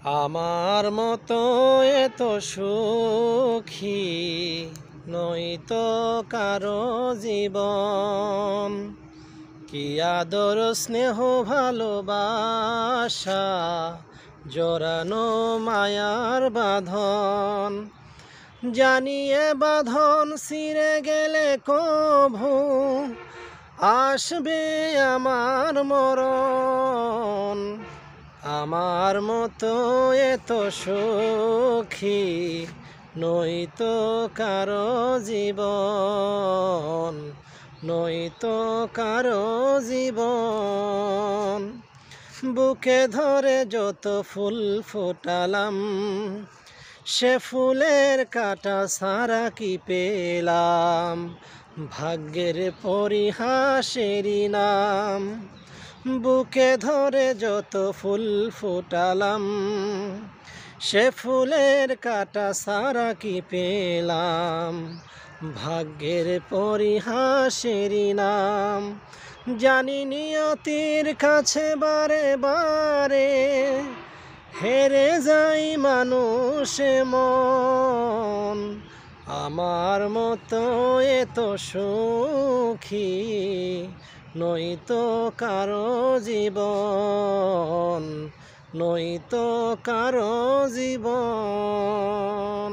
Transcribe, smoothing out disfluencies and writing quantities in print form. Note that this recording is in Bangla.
আমার মতো এত সুখী নয়তো কারো জীবন। কি আদর স্নেহ ভালোবাসা জড়ানো মায়ার বাঁধন। জানিয়ে বাঁধন ছিঁড়ে গেলে কভু আসবে আমার মরণ। আমার মতো এত সুখী নয়তো কারো জীবন, নয়তো কারো জীবন। বুকে ধরে যত ফুল ফোটালাম, সে ফুলের কাঁটা ছাড়া কি পেলাম ভাগ্যের পরিহাসেরই নাম। বুকে ধরে যত ফুল ফোটালাম, সে ফুলের কাঁটা ছাড়া কি পেলাম ভাগ্যের পরিহাসেরই নাম। জানি নিয়তির কাছে বারে বারে হেরে যাই মানুষ মন। আমার মতো এত সুখী নয়তো কারো জীবন, নয়তো কারো জীবন।